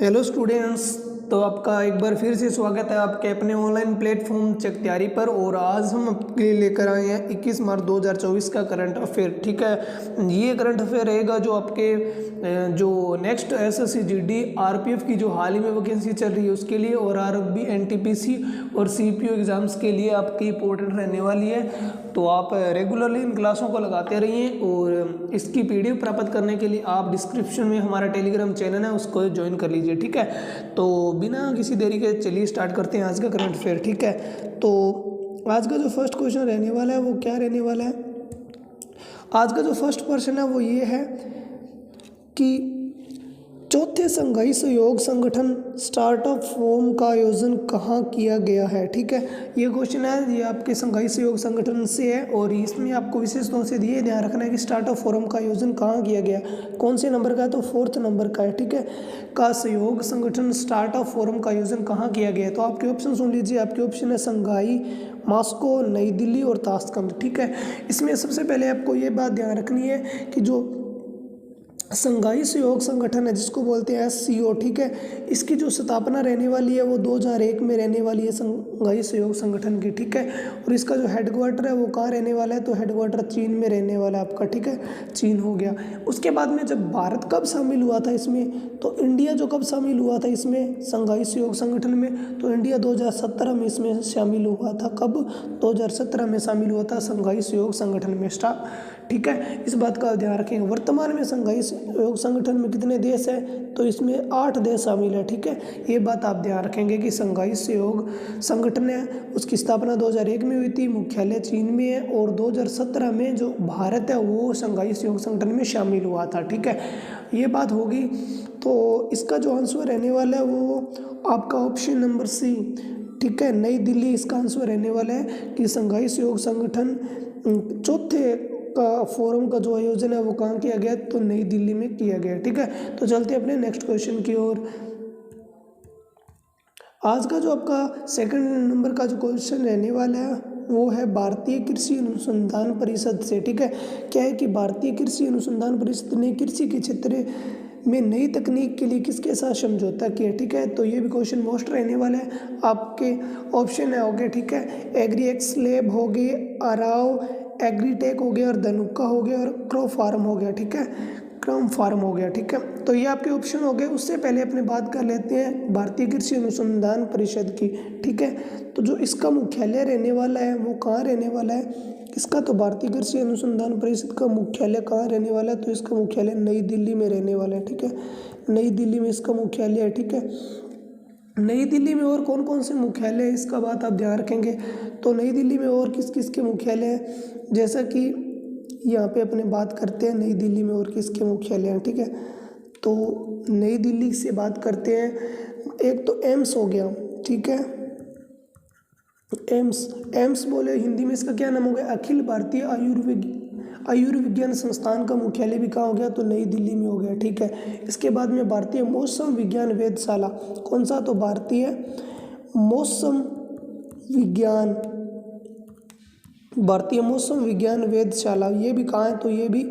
Hello students. तो आपका एक बार फिर से स्वागत है आपके अपने ऑनलाइन प्लेटफॉर्म चेक तैयारी पर। और आज हम आपके लिए लेकर आए हैं 21 मार्च 2024 का करंट अफेयर। ठीक है, ये करंट अफेयर रहेगा जो आपके जो नेक्स्ट एसएससी जीडी आरपीएफ की जो हाल ही में वैकेंसी चल रही है उसके लिए, और आरआरबी एनटीपीसी और सीपीओ एग्जाम्स के लिए आपकी इंपॉर्टेंट रहने वाली है। तो आप रेगुलरली इन क्लासों को लगाते रहिए, और इसकी पीडीएफ प्राप्त करने के लिए आप डिस्क्रिप्शन में हमारा टेलीग्राम चैनल है उसको ज्वाइन कर लीजिए। ठीक है, तो बिना किसी देरी के चलिए स्टार्ट करते हैं आज का करंट अफेयर। ठीक है, तो आज का जो फर्स्ट क्वेश्चन रहने वाला है वो क्या रहने वाला है। आज का जो फर्स्ट क्वेश्चन है वो ये है कि चौथे संघाई सहयोग संगठन स्टार्टअप फोरम का आयोजन कहाँ किया गया है। ठीक है, ये क्वेश्चन है, ये आपके संघाई सहयोग संगठन से है, और इसमें आपको विशेष तौर से ये ध्यान रखना है कि स्टार्टअप फोरम का आयोजन कहाँ किया गया, कौन से नंबर का है, तो 4th नंबर का है। ठीक है, का सहयोग संगठन स्टार्टअप फोरम का आयोजन कहाँ किया गया है। तो आपके ऑप्शन सुन लीजिए। आपके ऑप्शन है संघाई, मॉस्को, नई दिल्ली और ताशकंद। ठीक है, इसमें सबसे पहले आपको ये बात ध्यान रखनी है कि जो संघाई सहयोग संगठन है जिसको बोलते हैं एससीओ, ठीक है, इसकी जो स्थापना रहने वाली है वो 2001 में रहने वाली है संघाई सहयोग संगठन की। ठीक है, और इसका जो हेडक्वार्टर है वो कहाँ रहने वाला है, तो हेडक्वार्टर चीन में रहने वाला है आपका। ठीक है, चीन हो गया। उसके बाद में जब भारत कब शामिल हुआ था इसमें, तो इंडिया जो कब शामिल हुआ था इसमें संघाई सहयोग संगठन में, तो इंडिया 2017 में इसमें शामिल हुआ था। कब, 2017 में शामिल हुआ था संघाई सहयोग संगठन में स्टाफ। ठीक है, इस बात का ध्यान रखेंगे। वर्तमान में संघाई सहयोग संगठन में कितने देश हैं, तो इसमें 8 देश शामिल है। ठीक है, ये बात आप ध्यान रखेंगे कि संघाई सहयोग संगठन है उसकी स्थापना 2001 में हुई थी, मुख्यालय चीन में है, और 2017 में जो भारत है वो संघाई सहयोग संगठन में शामिल हुआ था। ठीक है, ये बात होगी। तो इसका जो आंसर रहने वाला है वो आपका ऑप्शन नंबर सी। ठीक है, नई दिल्ली इसका आंसर रहने वाला है कि संघाई सहयोग संगठन चौथे का फोरम का जो आयोजन है वो कहाँ किया गया, तो नई दिल्ली में किया गया। ठीक है, तो चलते हैं अपने नेक्स्ट क्वेश्चन की ओर। आज का जो आपका सेकंड नंबर का जो क्वेश्चन रहने वाला है वो है भारतीय कृषि अनुसंधान परिषद से। ठीक है, क्या है कि भारतीय कृषि अनुसंधान परिषद ने कृषि के क्षेत्र में नई तकनीक के लिए किसके साथ समझौता किया। ठीक है, तो ये भी क्वेश्चन मोस्ट रहने वाला है। आपके ऑप्शन है हो गए, ठीक है, एग्रीएक्स लैब हो गए, अराव एग्रीटेक हो गया, और धनुका हो गया, और क्रो फार्म हो गया। ठीक है, क्रम फार्म हो गया। ठीक है, तो ये आपके ऑप्शन हो गए। उससे पहले अपने बात कर लेते हैं भारतीय कृषि अनुसंधान परिषद की। ठीक है, तो जो इसका मुख्यालय रहने वाला है वो कहाँ रहने वाला है इसका, तो भारतीय कृषि अनुसंधान परिषद का मुख्यालय कहाँ रहने वाला है, तो इसका मुख्यालय नई दिल्ली में रहने वाला है। ठीक है, नई दिल्ली में इसका मुख्यालय है। ठीक है, नई दिल्ली में और कौन कौन से मुख्यालय है इसका बात आप ध्यान रखेंगे। तो नई दिल्ली में और किस किस के मुख्यालय हैं, जैसा कि यहाँ पे अपने बात करते हैं नई दिल्ली में और किसके मुख्यालय हैं। ठीक है, तो नई दिल्ली से बात करते हैं। एक तो एम्स हो गया। ठीक है, एम्स बोले हिंदी में इसका क्या नाम हो गया, अखिल भारतीय आयुर्विज्ञान संस्थान का मुख्यालय भी कहाँ हो गया, तो नई दिल्ली में हो गया। ठीक है, इसके बाद में भारतीय मौसम विज्ञान वेधशाला, कौन सा, तो भारतीय मौसम विज्ञान वेधशाला, ये भी कहाँ है, तो ये भी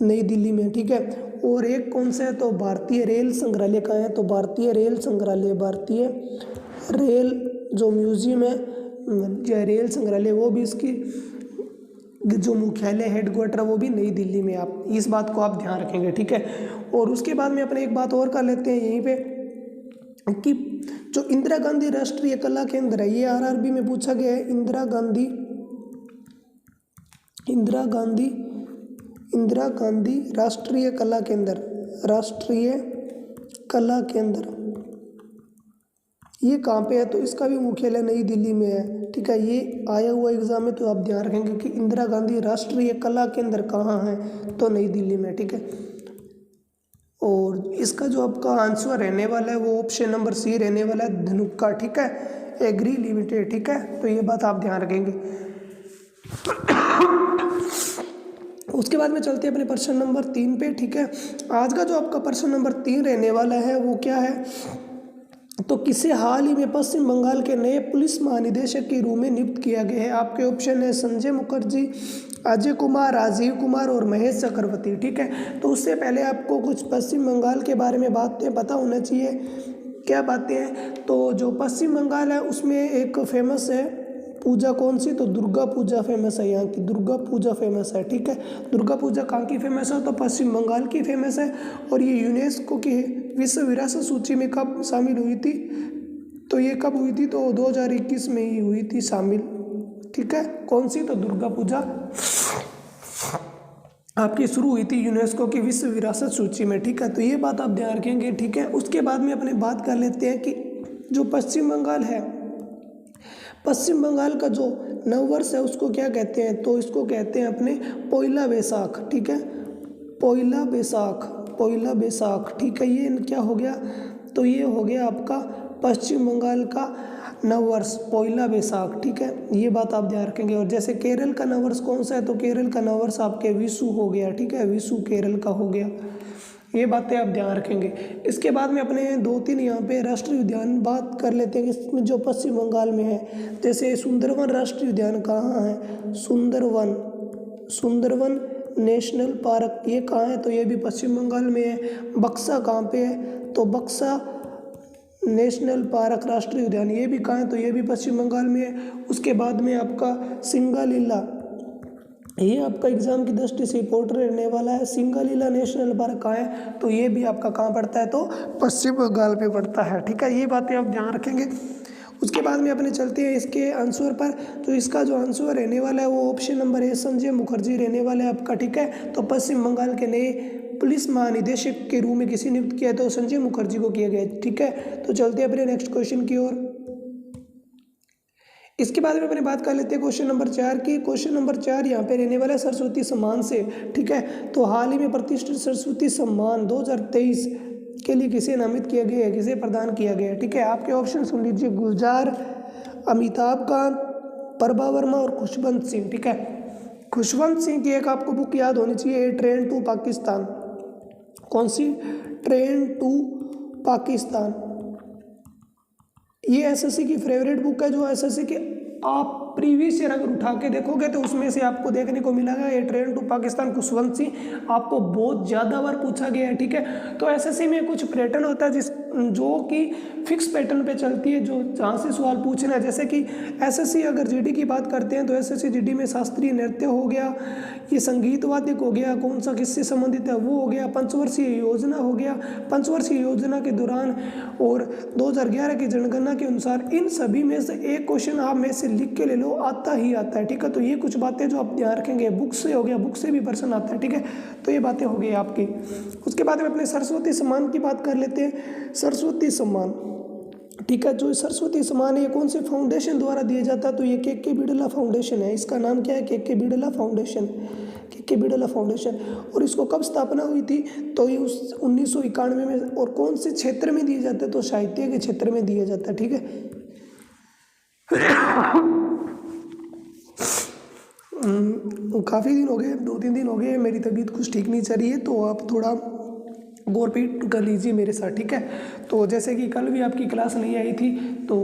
नई दिल्ली में। ठीक है, और एक कौन सा है, तो भारतीय रेल संग्रहालय कहाँ है, तो भारतीय रेल संग्रहालय, भारतीय रेल जो म्यूजियम है या रेल संग्रहालय वो भी इसकी जो मुख्यालय हेडक्वार्टर वो भी नई दिल्ली में। आप इस बात को आप ध्यान रखेंगे। ठीक है, और उसके बाद में अपने एक बात और कर लेते हैं यहीं पे कि जो इंदिरा गांधी राष्ट्रीय कला केंद्र है, ये आरआरबी में पूछा गया है। इंदिरा गांधी राष्ट्रीय कला केंद्र ये कहाँ पे है, तो इसका भी मुख्यालय नई दिल्ली में है। ठीक है, ये आया हुआ एग्जाम है, तो आप ध्यान रखेंगे कि इंदिरा गांधी राष्ट्रीय कला केंद्र कहाँ है, तो नई दिल्ली में। ठीक है, और इसका जो आपका आंसर रहने वाला है वो ऑप्शन नंबर सी रहने वाला है, धनुका। ठीक है, एग्री लिमिटेड। ठीक है, तो ये बात आप ध्यान रखेंगे। उसके बाद में चलते हैं अपने प्रश्न नंबर 3 पे। ठीक है, आज का जो आपका प्रश्न नंबर 3 रहने वाला है वो क्या है तो किसे हाल ही में पश्चिम बंगाल के नए पुलिस महानिदेशक के रूप में नियुक्त किया गया है? आपके ऑप्शन है संजय मुखर्जी, अजय कुमार, राजीव कुमार और महेश चक्रवर्ती। ठीक है, तो उससे पहले आपको कुछ पश्चिम बंगाल के बारे में बातें पता होना चाहिए। क्या बातें हैं? तो जो पश्चिम बंगाल है उसमें एक फेमस है पूजा, कौन सी? तो दुर्गा पूजा फेमस है, यहाँ की दुर्गा पूजा फेमस है। ठीक है, दुर्गा पूजा कहाँ की फेमस है? तो पश्चिम बंगाल की फेमस है। और ये यूनेस्को की विश्व विरासत सूची में कब शामिल हुई थी? तो ये कब हुई थी? तो 2021 में ही हुई थी शामिल। ठीक है, कौन सी? तो दुर्गा पूजा आपकी शुरू हुई थी यूनेस्को की विश्व विरासत सूची में। ठीक है, तो ये बात आप ध्यान रखेंगे। ठीक है, उसके बाद में अपने बात कर लेते हैं कि जो पश्चिम बंगाल है, पश्चिम बंगाल का जो नववर्ष है उसको क्या कहते हैं? तो इसको कहते हैं अपने पोइला बैसाख। ठीक है, पोइला बैसाख, पोइला बैसाख। ठीक है, ये क्या हो गया? तो ये हो गया आपका पश्चिम बंगाल का नववर्ष, पोइला बैसाख। ठीक है, ये बात आप ध्यान रखेंगे। और जैसे केरल का नववर्ष कौन सा है? तो केरल का नववर्ष आपके विशु हो गया। ठीक है, विशु केरल का हो गया। ये बातें आप ध्यान रखेंगे। इसके बाद में अपने 2-3 यहाँ पे राष्ट्रीय उद्यान बात कर लेते हैं इसमें जो पश्चिम बंगाल में है। जैसे सुंदरवन राष्ट्रीय उद्यान कहाँ है? सुंदरवन, सुंदरवन नेशनल पार्क ये कहाँ है? तो ये भी पश्चिम बंगाल में है। बक्सा कहाँ पे है? तो बक्सा नेशनल पार्क राष्ट्रीय उद्यान ये भी कहाँ है? तो ये भी पश्चिम बंगाल में है। उसके बाद में आपका सिंगालीला, ये आपका एग्जाम की दृष्टि से इंपॉर्टेंट रहने वाला है। सिंगालीला नेशनल पार्क कहाँ है? तो ये भी आपका कहाँ पड़ता है? तो पश्चिम बंगाल में पड़ता है। ठीक है, ये बातें आप ध्यान रखेंगे। उसके बाद में अपने चलते हैं इसके आंसर पर। तो इसका जो आंसर रहने वाला है वो option number A Sanjay Mukherjee रहने वाला है आपका। ठीक है, तो पश्चिम बंगाल के नए पुलिस महानिदेशक के रूप में किसी नियुक्त किया है? तो संजय मुखर्जी को किया गया है। ठीक है, तो चलते हैं अपने नेक्स्ट क्वेश्चन की ओर। इसके बाद में अपने बात कर लेते हैं क्वेश्चन नंबर 4 की। क्वेश्चन नंबर 4 यहाँ पे रहने वाला है सरस्वती सम्मान से। ठीक है, तो हाल ही में प्रतिष्ठित सरस्वती सम्मान 2023 के लिए किसे नामित किया गया है, किसे प्रदान किया गया है? ठीक है, आपके ऑप्शन सुन लीजिए, गुलजार, अमिताभ कांत, प्रभा वर्मा और खुशवंत सिंह। ठीक है, खुशवंत सिंह की एक आपको बुक याद होनी चाहिए, ट्रेन टू पाकिस्तान। कौन सी? Train to Pakistan. ये एसएससी की फेवरेट बुक है, जो एसएससी के आप प्रीवियस ईयर अगर उठा के देखोगे तो उसमें से आपको देखने को मिलेगा ये ट्रेन टू पाकिस्तान खुशवंत सिंह आपको बहुत ज़्यादा बार पूछा गया है। ठीक है, तो एसएससी में कुछ पैटर्न होता है जो कि फिक्स पैटर्न पे चलती है, जो जहाँ से सवाल पूछना है। जैसे कि एसएससी अगर जीडी की बात करते हैं तो एसएससी जीडी में शास्त्रीय नृत्य हो गया, ये संगीत वाद्य हो गया, कौन सा किससे संबंधित है वो हो गया, पंचवर्षीय योजना हो गया, पंचवर्षीय योजना के दौरान और 2011 की जनगणना के अनुसार इन सभी में से एक क्वेश्चन आप में से लिख के ले लो, आता ही आता है। ठीक है, तो ये कुछ बातें जो आप ध्यान रखेंगे, बुक से हो गया, बुक से भी प्रश्न आता है। ठीक है, तो ये बातें हो गई आपकी। उसके बाद में अपने सरस्वती सम्मान की बात कर लेते हैं। सरस्वती सम्मान, ठीक है, जो सरस्वती सम्मान है ये कौन से फाउंडेशन द्वारा दिया जाता है? तो ये के बिड़ला फाउंडेशन है। इसका नाम क्या है? के बिड़ला फाउंडेशन, के बिड़ला फाउंडेशन। और इसको कब स्थापना हुई थी? तो ये उस 1991 में। और कौन से क्षेत्र में दिए जाते हैं? तो साहित्य के क्षेत्र में दिया जाता है। ठीक है, काफ़ी दिन हो गए, 2-3 दिन हो गए, मेरी तबीयत कुछ ठीक नहीं चल रही है, तो आप थोड़ा गौर पीट कर लीजिए मेरे साथ। ठीक है, तो जैसे कि कल भी आपकी क्लास नहीं आई थी, तो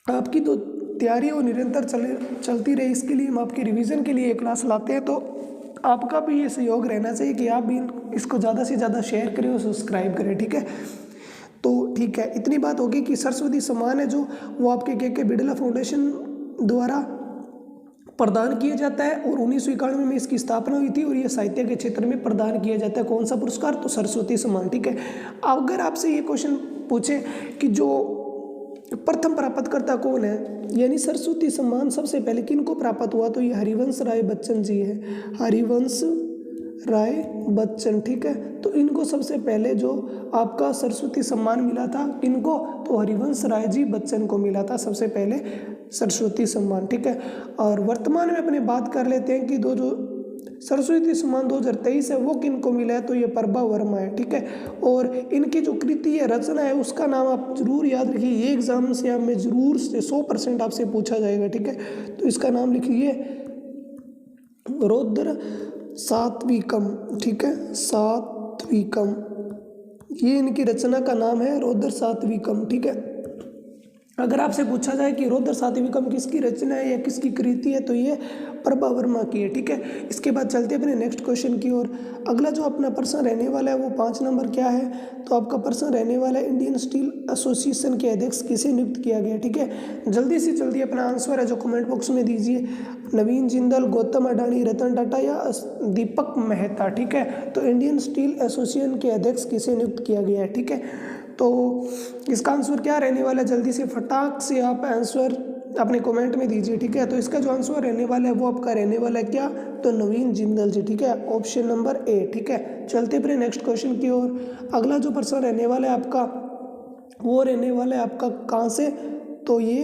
आपकी तो तैयारी और निरंतर चलती रही, इसके लिए हम आपके रिवीजन के लिए ये क्लास लाते हैं। तो आपका भी ये सहयोग रहना चाहिए कि आप भी इसको ज़्यादा से ज़्यादा शेयर करें और सब्सक्राइब करें। ठीक है, तो ठीक है, इतनी बात होगी कि सरस्वती सम्मान है जो वो आपके के बिड़ला फाउंडेशन द्वारा प्रदान किया जाता है और 1991 में इसकी स्थापना हुई थी और ये साहित्य के क्षेत्र में प्रदान किया जाता है। कौन सा पुरस्कार? तो सरस्वती सम्मान। ठीक है, अगर आपसे ये क्वेश्चन पूछे कि जो प्रथम प्राप्तकर्ता कौन है, यानी सरस्वती सम्मान सबसे पहले किनको प्राप्त हुआ? तो ये हरिवंश राय बच्चन जी है, हरिवंश राय बच्चन। ठीक है, तो इनको सबसे पहले जो आपका सरस्वती सम्मान मिला था, किनको? तो हरिवंश राय जी बच्चन को मिला था सबसे पहले सरस्वती सम्मान। ठीक है, और वर्तमान में अपने बात कर लेते हैं कि जो सरस्वती सम्मान 2023 है वो किनको मिला है? तो ये प्रभा वर्मा है। ठीक है, और इनकी जो कृति है, रचना है, उसका नाम आप जरूर याद रखिए, ये एग्जाम से में जरूर से 100% आपसे पूछा जाएगा। ठीक है, तो इसका नाम लिखिए रौद्र सात्विकम। ठीक है, सात्विकम, ये इनकी रचना का नाम है रौद्र सात्विकम। ठीक है, अगर आपसे पूछा जाए कि रौद्र सात्विकम किसकी रचना है या किसकी कृति है तो ये प्रभा वर्मा की है। ठीक है, इसके बाद चलते हैं अपने नेक्स्ट क्वेश्चन की ओर। अगला जो अपना प्रश्न रहने वाला है वो 5 नंबर क्या है, तो आपका प्रश्न रहने वाला है इंडियन स्टील एसोसिएशन के अध्यक्ष किसे नियुक्त किया गया है। ठीक है, जल्दी से जल्दी अपना आंसर है जो कमेंट बॉक्स में दीजिए। नवीन जिंदल, गौतम अडानी, रतन टाटा या दीपक मेहता। ठीक है, तो इंडियन स्टील एसोसिएशन के अध्यक्ष किसे नियुक्त किया गया है। ठीक है, तो इसका आंसर क्या रहने वाला है, जल्दी से फटाक से आप आंसर अपने कमेंट में दीजिए। ठीक है, तो इसका जो आंसर रहने वाला है वो आपका रहने वाला है क्या, तो नवीन जिंदल जी। ठीक है, ऑप्शन नंबर ए। ठीक है, चलते अपने नेक्स्ट क्वेश्चन की ओर। अगला जो प्रश्न रहने वाला है आपका वो रहने वाला है आपका कहाँ से, तो ये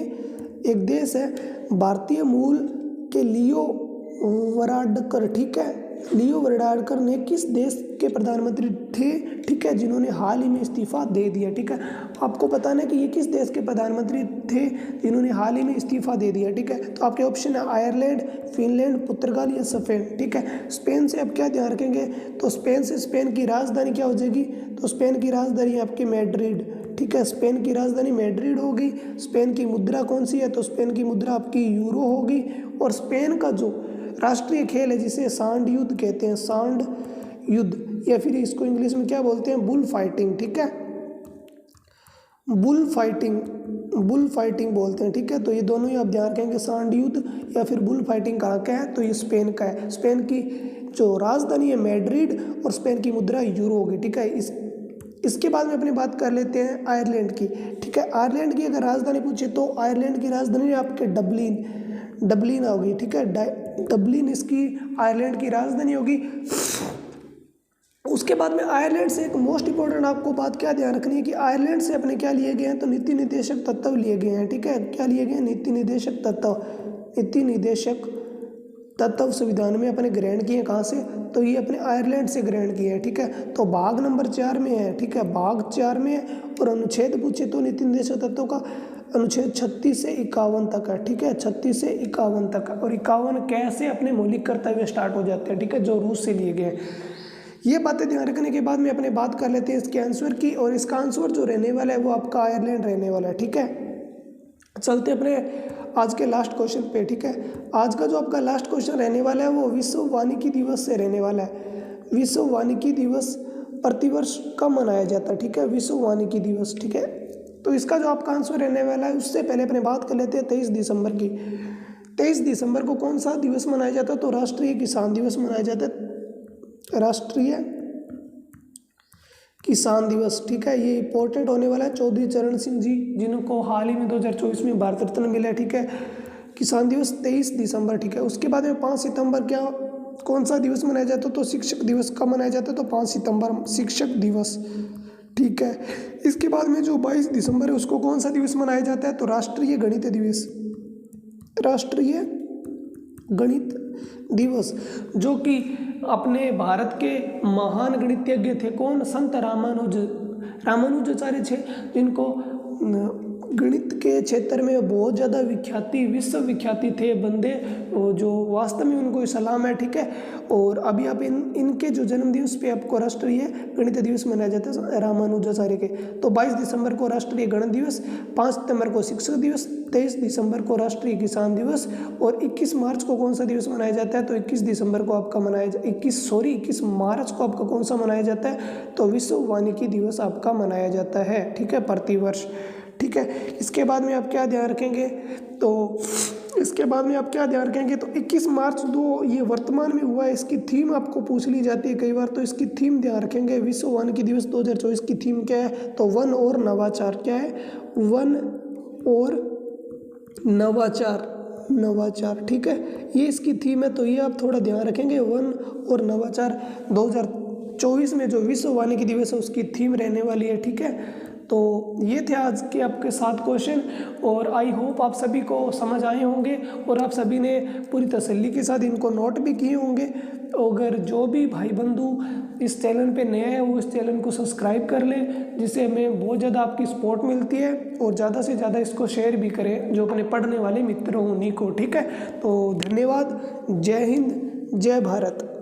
एक देश है भारतीय मूल के लियो वराडकर। ठीक है, लियो वराडकर ने किस देश के प्रधानमंत्री थे, ठीक है, जिन्होंने हाल ही में इस्तीफा दे दिया। ठीक है, आपको बताना है कि ये किस देश के प्रधानमंत्री थे जिन्होंने हाल ही में इस्तीफा दे दिया। ठीक है, तो आपके ऑप्शन है आयरलैंड, फिनलैंड, पुर्तगाल या स्पेन। ठीक है, स्पेन से आप क्या ध्यान रखेंगे, तो स्पेन से स्पेन की राजधानी क्या हो जाएगी, तो स्पेन की राजधानी आपकी मैड्रिड। ठीक है, स्पेन की राजधानी मैड्रिड होगी। स्पेन की मुद्रा कौन सी है, तो स्पेन की मुद्रा आपकी यूरो होगी। और स्पेन का जो राष्ट्रीय खेल है जिसे सांड युद्ध कहते हैं, सांड युद्ध, या फिर इसको इंग्लिश में क्या बोलते हैं, बुल फाइटिंग। ठीक है, बुल फाइटिंग बोलते हैं। ठीक है, तो ये दोनों ही आप ध्यान रखेंगे, सांड युद्ध या फिर बुल फाइटिंग कहाँ का है, तो ये स्पेन का है। स्पेन की जो राजधानी है मैड्रिड और स्पेन की मुद्रा यूरो होगी। ठीक है, इसके बाद में अपनी बात कर लेते हैं आयरलैंड की। ठीक है, आयरलैंड की अगर राजधानी पूछे तो आयरलैंड की राजधानी आपके डबलिन होगी। ठीक है, डबलिन इसकी आयरलैंड की राजधानी होगी। उसके बाद में आयरलैंड से एक मोस्ट इंपॉर्टेंट आपको बात क्या ध्यान रखनी है कि आयरलैंड से अपने क्या लिए गए हैं, तो नीति निर्देशक तत्व लिए गए हैं। ठीक है, क्या लिए गए हैं, नीति निर्देशक तत्व संविधान में अपने ग्रहण किए हैं। कहाँ से, तो ये अपने आयरलैंड से ग्रहण किए हैं। ठीक है, तो भाग नंबर 4 में है। ठीक है, भाग 4 में है। और अनुच्छेद पूछे तो नीति निर्देशक तत्वों का अनुच्छेद 36 से 51 तक है। ठीक है, 36 से 51 तक है। और 51 कैसे अपने मौलिक कर्तव्य स्टार्ट हो जाते हैं। ठीक है, जो रूस से लिए गए हैं। ये बातें ध्यान रखने के बाद में अपने बात कर लेते हैं इसके आंसर की, और इसका आंसर जो रहने वाला है वो आपका आयरलैंड रहने वाला है। ठीक है, चलते अपने आज के लास्ट क्वेश्चन पे। ठीक है, आज का जो आपका लास्ट क्वेश्चन रहने वाला है वो विश्व वानिकी दिवस से रहने वाला है। विश्व वानिकी दिवस प्रतिवर्ष कब मनाया जाता है। ठीक है, विश्व वानिकी दिवस। ठीक है, तो इसका जो आपका आंसर रहने वाला है उससे पहले अपने बात कर लेते हैं 23 दिसंबर की। 23 दिसंबर को कौन सा दिवस मनाया जाता है, तो राष्ट्रीय किसान दिवस मनाया जाता है, राष्ट्रीय किसान दिवस। ठीक है, ये इंपॉर्टेंट होने वाला है। चौधरी चरण सिंह जी जिनको हाल ही में 2024 में भारत रत्न मिला है। ठीक है, किसान दिवस 23 दिसंबर। ठीक है, उसके बाद में 5 सितंबर क्या कौन सा दिवस मनाया जाता है, तो शिक्षक दिवस कब मनाया जाता है, तो 5 सितंबर शिक्षक दिवस। ठीक है, इसके बाद में जो 22 दिसंबर है उसको कौन सा दिवस मनाया जाता है, तो राष्ट्रीय गणित दिवस। राष्ट्रीय गणित दिवस, जो कि अपने भारत के महान गणितज्ञ थे कौन, संत रामानुजाचार्य थे, जिनको गणित के क्षेत्र में बहुत ज़्यादा विख्याति विश्व विख्याति थे बंदे, जो वास्तव में उनको सलाम है। ठीक है, और अभी आप इनके जो जन्म दिवस पे आपको राष्ट्रीय गणित दिवस मनाया जाता है रामानुजाचार्य के। तो 22 दिसंबर को राष्ट्रीय गणित दिवस, 5 सितंबर को शिक्षक दिवस, 23 दिसंबर को राष्ट्रीय किसान दिवस, और 21 मार्च को कौन सा दिवस मनाया जाता है, तो 21 दिसंबर को आपका 21 मार्च को आपका कौन सा मनाया जाता है, तो विश्व वानिकी दिवस आपका मनाया जाता है। ठीक है, प्रतिवर्ष। ठीक है, इसके बाद में आप क्या ध्यान रखेंगे, तो इसके बाद में आप क्या ध्यान रखेंगे, तो 21 मार्च जो ये वर्तमान में हुआ है इसकी थीम आपको पूछ ली जाती है कई बार, तो इसकी थीम ध्यान रखेंगे। विश्व वानिकी दिवस 2024 की थीम क्या है, तो वन और नवाचार। क्या है, वन और नवाचार। ठीक है, ये इसकी थीम है, तो ये आप थोड़ा ध्यान रखेंगे। वन और नवाचार 2024 में जो विश्व वानिकी दिवस है उसकी थीम रहने वाली है। ठीक है, तो ये थे आज के आपके 7 क्वेश्चन, और आई होप आप सभी को समझ आए होंगे और आप सभी ने पूरी तसल्ली के साथ इनको नोट भी किए होंगे। अगर जो भी भाई बंधु इस चैनल पे नए हैं वो इस चैनल को सब्सक्राइब कर लें, जिससे हमें बहुत ज़्यादा आपकी सपोर्ट मिलती है, और ज़्यादा से ज़्यादा इसको शेयर भी करें जो अपने पढ़ने वाले मित्र हों उन्हीं को। ठीक है, तो धन्यवाद। जय हिंद, जय भारत।